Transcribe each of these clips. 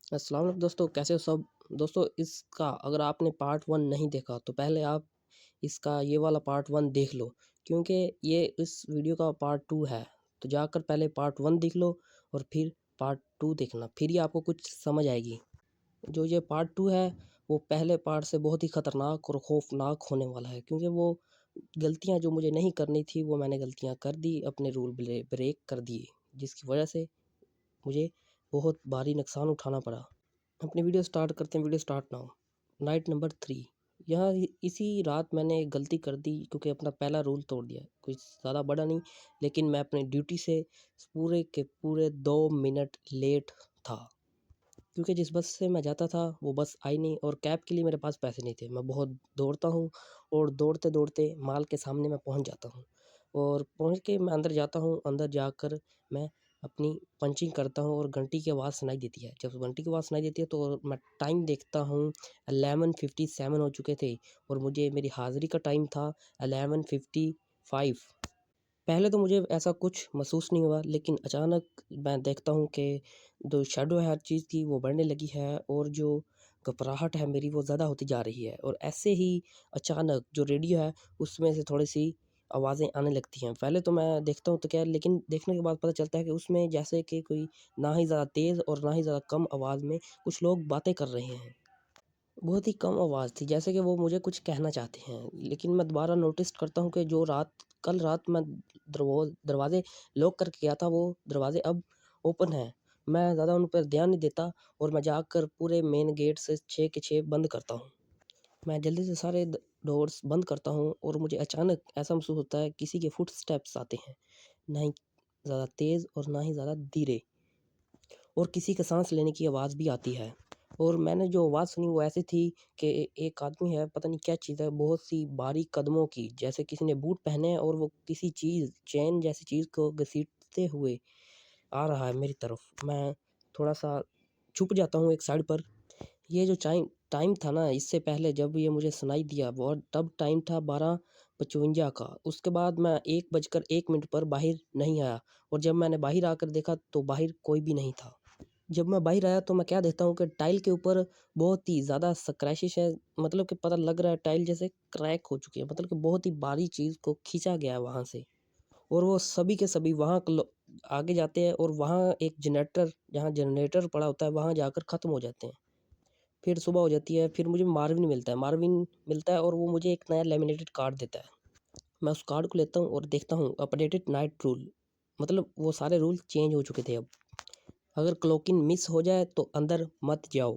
अस्सलाम वालेकुम दोस्तों, कैसे हो सब? दोस्तों, इसका अगर आपने पार्ट 1 नहीं देखा तो पहले आप इसका ये वाला पार्ट 1 देख लो, क्योंकि ये इस वीडियो का पार्ट 2 है। तो जाकर पहले पार्ट 1 देख लो और फिर पार्ट 2 देखना, फिर ही आपको कुछ समझ आएगी। जो ये पार्ट 2 है वो पहले पार्ट से बहुत ही ख़तरनाक और ख़ौफ़नाक होने वाला है, क्योंकि वो गलतियाँ जो मुझे नहीं करनी थी वो मैंने गलतियाँ कर दी, अपने रूल ब्रेक कर दिए, जिसकी वजह से मुझे बहुत भारी नुकसान उठाना पड़ा। अपनी वीडियो स्टार्ट करते हैं। Video start now. Night number 3। यहाँ इसी रात मैंने एक गलती कर दी, क्योंकि अपना पहला रूल तोड़ दिया। कुछ ज़्यादा बड़ा नहीं, लेकिन मैं अपनी ड्यूटी से पूरे के पूरे 2 मिनट लेट था, क्योंकि जिस बस से मैं जाता था वो बस आई नहीं और कैब के लिए मेरे पास पैसे नहीं थे। मैं बहुत दौड़ता हूँ और दौड़ते-दौड़ते माल के सामने मैं पहुँच जाता हूँ और पहुँच के मैं अंदर जाता हूँ। अंदर जाकर मैं अपनी पंचिंग करता हूँ और घंटी की आवाज़ सुनाई देती है। जब घंटी की आवाज़ सुनाई देती है तो मैं टाइम देखता हूँ, 11:57 हो चुके थे और मुझे मेरी हाज़िरी का टाइम था 11:55। पहले तो मुझे ऐसा कुछ महसूस नहीं हुआ, लेकिन अचानक मैं देखता हूँ कि जो शैडो है हर चीज़ की वो बढ़ने लगी है और जो घबराहट है मेरी वो ज़्यादा होती जा रही है। और ऐसे ही अचानक जो रेडियो है उसमें से थोड़ी-सी आवाज़ें आने लगती हैं। पहले तो मैं देखता हूँ तो क्या, लेकिन देखने के बाद पता चलता है कि उसमें जैसे कि कोई ना ही ज़्यादा तेज़ और ना ही ज़्यादा कम आवाज़ में कुछ लोग बातें कर रहे हैं। बहुत ही कम आवाज़ थी, जैसे कि वो मुझे कुछ कहना चाहते हैं। लेकिन मैं दोबारा नोटिस करता हूँ कि जो कल रात मैं दरवाज़े लॉक करके गया था, वो दरवाज़े अब ओपन हैं। मैं ज़्यादा उन पर ध्यान नहीं देता और मैं जाकर पूरे मेन गेट से 6 के 6 बंद करता हूँ। मैं जल्दी से सारे डोर्स बंद करता हूँ और मुझे अचानक ऐसा महसूस होता है किसी के फुटस्टेप्स आते हैं। ना ही ज़्यादा तेज़ और ना ही ज़्यादा धीरे, और किसी के साँस लेने की आवाज़ भी आती है। और मैंने जो आवाज़ सुनी वो ऐसी थी कि एक आदमी है, पता नहीं क्या चीज़ है, बहुत सी बारीक कदमों की, जैसे किसी ने बूट पहने हैं और वो किसी चीज़, चेन जैसी चीज़ को घसीटते हुए आ रहा है मेरी तरफ। मैं थोड़ा-सा छुप जाता हूँ एक साइड पर। ये जो टाइम था ना, इससे पहले जब ये मुझे सुनाई दिया वो तब टाइम था 12:55 का। उसके बाद मैं 1:01 पर बाहर नहीं आया और जब मैंने बाहर आकर देखा तो बाहर कोई भी नहीं था। जब मैं बाहर आया तो मैं क्या देखता हूँ कि टाइल के ऊपर बहुत ही ज़्यादा स्क्रैचेस है, मतलब कि पता लग रहा है टाइल जैसे क्रैक हो चुकी है, मतलब कि बहुत ही बारीक चीज़ को खींचा गया है वहाँ से। और वो सभी के सभी वहाँ आगे जाते हैं और वहाँ एक जनरेटर, जहाँ जनरेटर पड़ा होता है वहाँ जाकर ख़त्म हो जाते हैं। फिर सुबह हो जाती है, फिर मुझे मार्विन मिलता है और वो मुझे एक नया लैमिनेटेड कार्ड देता है। मैं उस कार्ड को लेता हूँ और देखता हूँ अपडेटेड नाइट रूल, मतलब वो सारे रूल चेंज हो चुके थे अब। अगर क्लॉक-इन मिस हो जाए तो अंदर मत जाओ।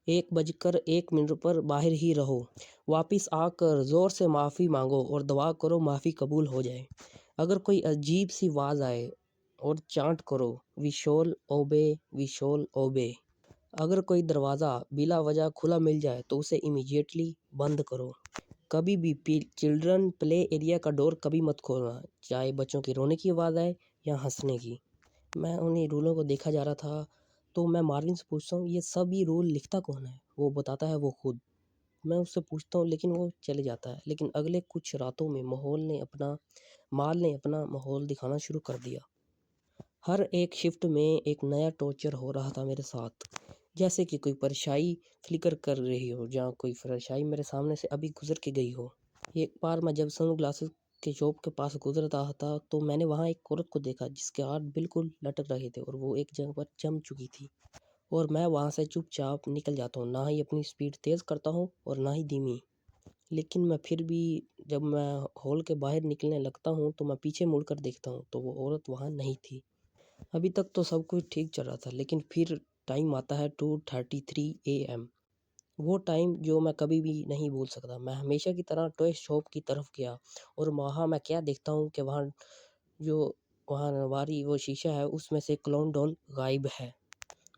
1:01 पर बाहर ही रहो। वापिस आकर ज़ोर से माफ़ी माँगो और दुआ करो माफ़ी कबूल हो जाए। अगर कोई अजीब सी आवाज़ आए और चांट करो, वी शैल ओबे, वी शैल ओबे। अगर कोई दरवाज़ा बिला वजह खुला मिल जाए तो उसे इमीडिएटली बंद करो। कभी भी चिल्ड्रन प्ले एरिया का डोर कभी मत खोलना, चाहे बच्चों की रोने की आवाज़ आए या हंसने की। मैं उन्हीं रूलों को देखा जा रहा था, तो मैं मार्विन से पूछता हूँ ये सभी रूल लिखता कौन है? वो बताता है वो खुद। मैं उससे पूछता हूँ लेकिन वो चले जाता है। लेकिन अगले कुछ रातों में माल ने अपना माहौल दिखाना शुरू कर दिया। हर एक शिफ्ट में एक नया टॉर्चर हो रहा था मेरे साथ। जैसे कि कोई परछाई फ्लिकर कर रही हो, जहाँ कोई परछाई मेरे सामने से अभी गुजर के गई हो। एक बार मैं जब सनग्लासेस के शॉप के पास गुजर रहा था तो मैंने वहाँ एक औरत को देखा जिसके हाथ बिल्कुल लटक रहे थे और वो एक जगह पर जम चुकी थी। और मैं वहाँ से चुपचाप निकल जाता हूँ, ना ही अपनी स्पीड तेज़ करता हूँ और ना ही धीमी। लेकिन मैं फिर भी जब मैं हॉल के बाहर निकलने लगता हूँ तो मैं पीछे मुड़कर देखता हूँ तो वो औरत वहाँ नहीं थी। अभी तक तो सब कुछ ठीक चल रहा था, लेकिन फिर टाइम आता है 2:33 AM। वो टाइम जो मैं कभी भी नहीं भूल सकता। मैं हमेशा की तरह टॉय शॉप की तरफ गया और वहाँ मैं क्या देखता हूँ कि जो वहाँ हमारी वो शीशा है उसमें से क्लोन डॉल गायब है।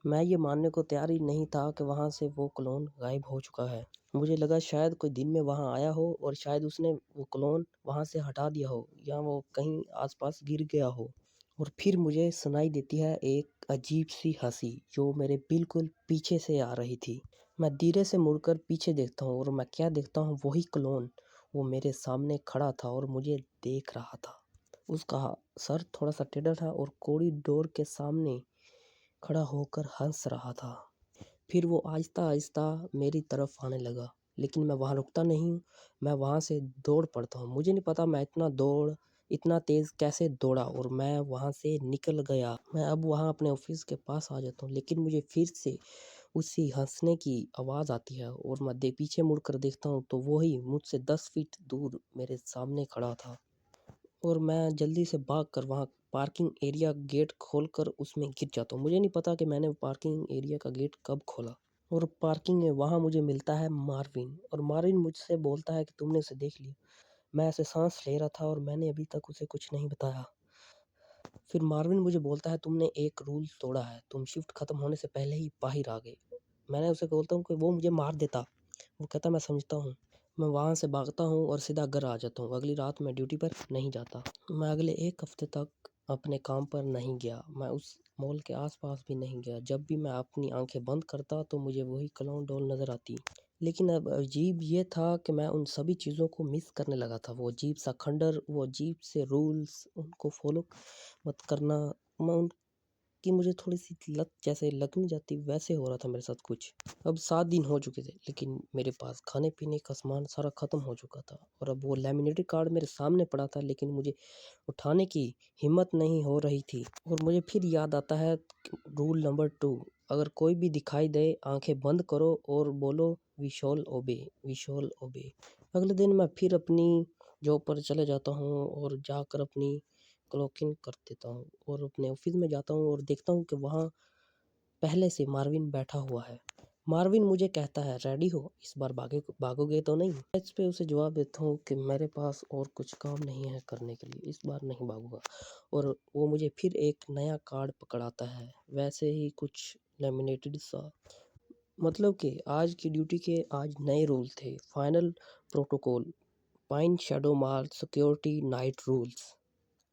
मैं ये मानने को तैयार ही नहीं था कि वहाँ से वो क्लोन गायब हो चुका है। मुझे लगा शायद कोई दिन में वहाँ आया हो और शायद उसने वो क्लोन वहाँ से हटा दिया हो या वो कहीं आसपास गिर गया हो। और फिर मुझे सुनाई देती है एक अजीब सी हंसी जो मेरे बिल्कुल पीछे से आ रही थी। मैं धीरे से मुड़कर पीछे देखता हूँ और मैं क्या देखता हूँ, वही क्लोन वो मेरे सामने खड़ा था और मुझे देख रहा था। उसका सर थोड़ा सा टेढ़ा था और कॉरिडोर के सामने खड़ा होकर हंस रहा था। फिर वो आहिस्ता-आहिस्ता मेरी तरफ आने लगा, लेकिन मैं वहाँ रुकता नहीं हूँ, मैं वहाँ से दौड़ पड़ता हूँ। मुझे नहीं पता मैं इतना तेज़ कैसे दौड़ा और मैं वहाँ से निकल गया। मैं अब वहाँ अपने ऑफ़िस के पास आ जाता हूँ, लेकिन मुझे फिर से उसी हँसने की आवाज़ आती है और मैं पीछे मुड़कर देखता हूँ तो वही मुझसे 10 फीट दूर मेरे सामने खड़ा था। और मैं जल्दी से भागकर वहाँ पार्किंग एरिया गेट खोलकर उसमें गिर जाता हूँ। मुझे नहीं पता कि मैंने पार्किंग एरिया का गेट कब खोला और पार्किंग में वहाँ मुझे मिलता है मार्विन और मार्विन मुझसे बोलता है कि तुमने उसे देख लिया। मैं ऐसे साँस ले रहा था और मैंने अभी तक उसे कुछ नहीं बताया। फिर मार्विन मुझे बोलता है तुमने एक रूल तोड़ा है, तुम शिफ्ट खत्म होने से पहले ही बाहर आ गए। मैंने उसे बोलता हूँ कि वो मुझे मार देता। वो कहता मैं समझता हूँ। मैं वहाँ से भागता हूँ और सीधा घर आ जाता हूँ। अगली रात मैं ड्यूटी पर नहीं जाता। मैं अगले 1 हफ्ते तक अपने काम पर नहीं गया। मैं उस मॉल के आस-पास भी नहीं गया। जब भी मैं अपनी आँखें बंद करता तो मुझे वही क्लाउन डॉल नज़र आती। लेकिन अब अजीब ये था कि मैं उन सभी चीज़ों को मिस करने लगा था। वो अजीब सा खंडर, वो अजीब से रूल्स, उनको फ़ॉलो मत करना। मैं उनकी मुझे थोड़ी-सी लत जैसे लगने जाती वैसे हो रहा था मेरे साथ कुछ। अब 7 दिन हो चुके थे, लेकिन मेरे पास खाने-पीने का सामान सारा ख़त्म हो चुका था और अब वो लैमिनेटेड कार्ड मेरे सामने पड़ा था, लेकिन मुझे उठाने की हिम्मत नहीं हो रही थी। और मुझे फिर याद आता है रूल नंबर 2, अगर कोई भी दिखाई दे, आँखें बंद करो और बोलो वी शैल ओबे, वी शैल ओबे। अगले दिन मैं फिर अपनी जॉब पर चले जाता हूँ और जाकर अपनी क्लॉक इन कर देता हूँ और अपने ऑफ़िस में जाता हूँ और देखता हूँ कि वहाँ पहले से मार्विन बैठा हुआ है। मार्विन मुझे कहता है रेडी हो, इस बार भागोगे तो नहीं? मैं इस पे उसे जवाब देता हूँ कि मेरे पास और कुछ काम नहीं है करने के लिए, इस बार नहीं भागूँगा। और वो मुझे फिर एक नया कार्ड पकड़ाता है, वैसे ही कुछ लैमिनेटेड सा। मतलब कि आज की ड्यूटी के आज नए रूल थे। Final protocol, pine shadow mark security night rules.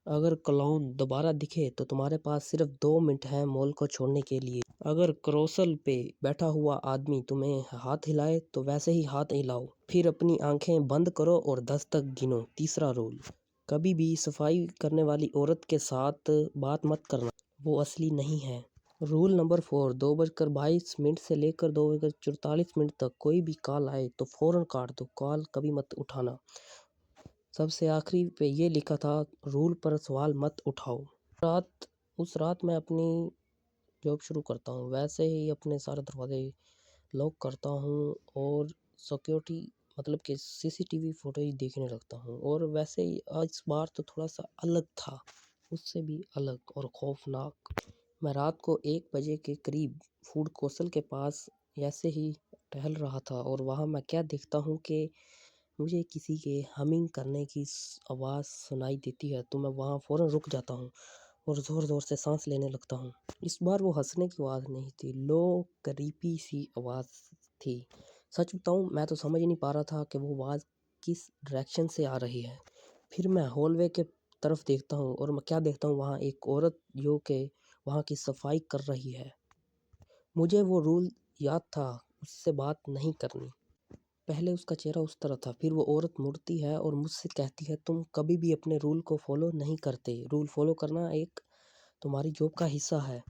अगर क्लाउन दोबारा दिखे तो तुम्हारे पास सिर्फ 2 मिनट हैं मॉल को छोड़ने के लिए। अगर क्रोसल पे बैठा हुआ आदमी तुम्हें हाथ हिलाए तो वैसे ही हाथ हिलाओ। फिर अपनी आंखें बंद करो और 10 तक गिनो। तीसरा रूल, कभी भी सफाई करने वाली औरत के साथ बात मत करना, वो असली नहीं है। रूल नंबर 4, 2:22 से लेकर 2:44 तक कोई भी कॉल आए तो फ़ौरन काट दो, कॉल कभी मत उठाना। सबसे आखिरी पे ये लिखा था रूल पर सवाल मत उठाओ। रात उस रात मैं अपनी जॉब शुरू करता हूँ, वैसे ही अपने सारे दरवाजे लॉक करता हूँ और सिक्योरिटी मतलब कि सीसीटीवी फुटेज देखने लगता हूँ। और वैसे ही आज इस बार तो थोड़ा सा अलग था, उससे भी अलग और खौफनाक। मैं रात को 1 बजे के करीब फूड कौशल के पास ऐसे ही टहल रहा था और वहाँ मैं क्या देखता हूँ कि मुझे किसी के हमिंग करने की आवाज़ सुनाई देती है, तो मैं वहाँ फ़ौरन रुक जाता हूँ और ज़ोर-ज़ोर से साँस लेने लगता हूँ। इस बार वो हँसने की आवाज़ नहीं थी, लो क्रीपी सी आवाज़ थी। सच बताऊँ मैं तो समझ नहीं पा रहा था कि वो आवाज़ किस डायरेक्शन से आ रही है। फिर मैं हॉलवे के तरफ देखता हूँ और मैं क्या देखता हूँ, वहाँ एक औरत जो कि वहाँ की सफाई कर रही है। मुझे वो रूल याद था, उससे बात नहीं करनी। पहले उसका चेहरा उस तरह था, फिर वो औरत मुड़ती है और मुझसे कहती है तुम कभी भी अपने रूल को फ़ॉलो नहीं करते। रूल फ़ॉलो करना एक तुम्हारी जॉब का हिस्सा है।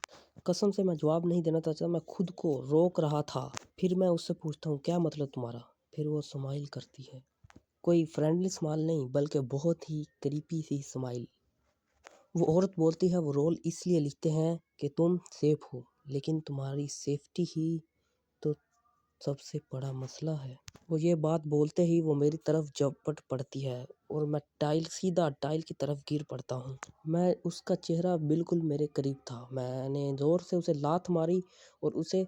कसम से मैं जवाब नहीं देना चाहता, मैं खुद को रोक रहा था। फिर मैं उससे पूछता हूँ क्या मतलब तुम्हारा? फिर वो स्माइल करती है। कोई फ्रेंडली स्माइल नहीं, बल्कि बहुत ही क्रीपी सी स्माइल। वो औरत बोलती है वो रोल इसलिए लिखते हैं कि तुम सेफ हो, लेकिन तुम्हारी सेफ्टी ही तो सबसे बड़ा मसला है। वो ये बात बोलते ही वो मेरी तरफ झपट पड़ती है और मैं सीधा टाइल की तरफ गिर पड़ता हूँ। मैं उसका चेहरा बिल्कुल मेरे करीब था। मैंने ज़ोर से उसे लात मारी और उसे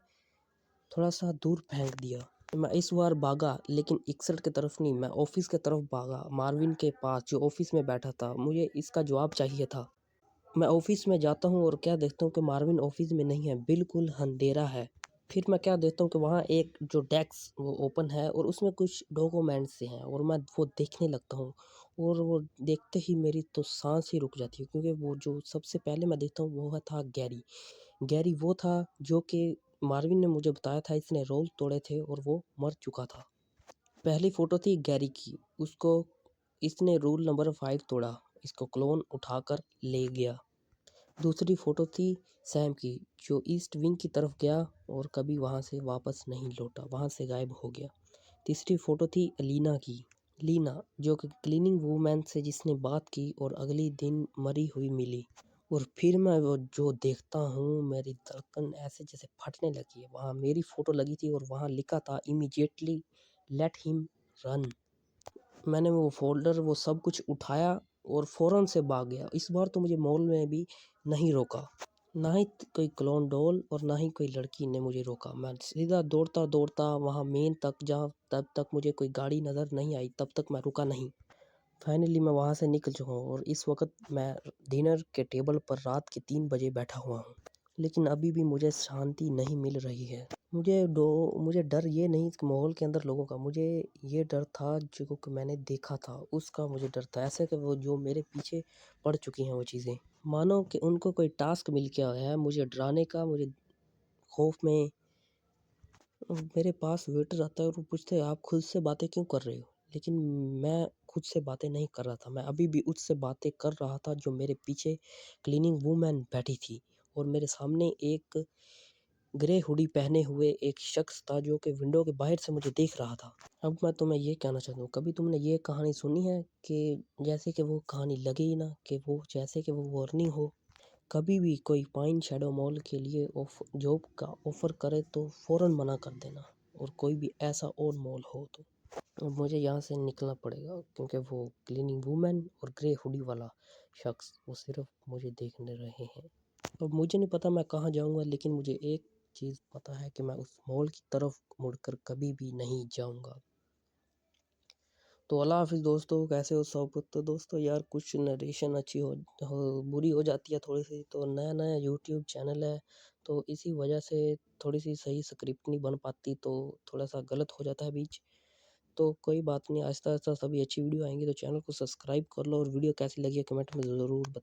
थोड़ा-सा दूर फेंक दिया। मैं इस बार भागा, लेकिन एक्सिट की तरफ नहीं, मैं ऑफ़िस की तरफ भागा, मार्विन के पास जो ऑफ़िस में बैठा था। मुझे इसका जवाब चाहिए था। मैं ऑफ़िस में जाता हूँ और क्या देखता हूँ कि मार्विन ऑफ़िस में नहीं है, बिल्कुल अंधेरा है। फिर मैं क्या देखता हूँ कि वहाँ एक जो डेस्क वो ओपन है और उसमें कुछ डॉक्यूमेंट्स से हैं और मैं वो देखने लगता हूँ और वो देखते ही मेरी तो साँस ही रुक जाती है, क्योंकि वो जो सबसे पहले मैं देखता हूँ वो था गैरी। गैरी वो था जो कि मार्विन ने मुझे बताया था इसने रोल तोड़े थे और वो मर चुका था। पहली फ़ोटो थी गैरी की, उसको इसने रूल नंबर 5 तोड़ा, इसको क्लोन उठाकर ले गया। दूसरी फ़ोटो थी सैम की, जो ईस्ट विंग की तरफ गया और कभी वहाँ से वापस नहीं लौटा, वहाँ से गायब हो गया। तीसरी फ़ोटो थी लीना की, लीना जो कि क्लीनिंग वूमेन से जिसने बात की और अगले दिन मरी हुई मिली। और फिर मैं वो जो देखता हूँ, मेरी धड़कन ऐसे जैसे फटने लगी है। वहाँ मेरी फ़ोटो लगी थी और वहाँ लिखा था इमीडिएटली लेट हिम रन। मैंने वो फ़ोल्डर वो सब कुछ उठाया और फ़ौरन से भाग गया। इस बार तो मुझे मॉल में भी नहीं रोका, ना ही कोई क्लोन डॉल और ना ही कोई लड़की ने मुझे रोका। मैं सीधा दौड़ता वहाँ मेन तक, जहाँ तब तक मुझे कोई गाड़ी नज़र नहीं आई, तब तक मैं रुका नहीं। फाइनली मैं वहाँ से निकल चुका हूँ और इस वक्त मैं डिनर के टेबल पर रात के 3 बजे बैठा हुआ हूँ, लेकिन अभी भी मुझे शांति नहीं मिल रही है। मुझे डर ये नहीं कि माहौल के अंदर लोगों का, मुझे ये डर था जो कि मैंने देखा था, उसका मुझे डर था। ऐसे कि वो जो मेरे पीछे पड़ चुकी हैं वो चीज़ें, मानो कि उनको कोई टास्क मिल गया है मुझे डराने का। मुझे खौफ में मेरे पास वेटर आता है और वो पूछते हैं आप खुद से बातें क्यों कर रहे हो? लेकिन मैं खुद से बातें नहीं कर रहा था, मैं अभी भी उससे बातें कर रहा था जो मेरे पीछे क्लीनिंग वूमेन बैठी थी। और मेरे सामने एक ग्रे हुडी पहने हुए एक शख्स था जो कि विंडो के बाहर से मुझे देख रहा था। अब मैं तुम्हें ये कहना चाहता हूँ, कभी तुमने ये कहानी सुनी है कि जैसे कि वो कहानी लगे ही ना कि वो जैसे कि वो वार्निंग हो। कभी भी कोई पाइन शैडो मॉल के लिए जॉब का ऑफ़र करे तो फ़ौरन मना कर देना, और कोई भी ऐसा और मॉल हो तो। अब मुझे यहाँ से निकलना पड़ेगा क्योंकि वो क्लीनिंग वूमेन और ग्रे हुडी वाला शख्स वो सिर्फ मुझे देखने रहे हैं। अब मुझे नहीं पता मैं कहाँ जाऊँगा, लेकिन मुझे एक चीज़ पता है कि मैं उस मॉल की तरफ मुड़कर कभी भी नहीं जाऊँगा। तो अल्लाह हाफ़िज़ दोस्तों, कैसे हो सब? तो दोस्तों यार, कुछ नरेशन अच्छी हो बुरी हो जाती है थोड़ी-सी, तो नया-नया यूट्यूब चैनल है, तो इसी वजह से थोड़ी-सी सही स्क्रिप्ट नहीं बन पाती, तो थोड़ा-सा गलत हो जाता है बीच। तो कोई बात नहीं, आहिस्ता-आहिस्ता सभी अच्छी वीडियो आएँगी, तो चैनल को सब्सक्राइब कर लो और वीडियो कैसी लगी है कमेंट में ज़रूर बता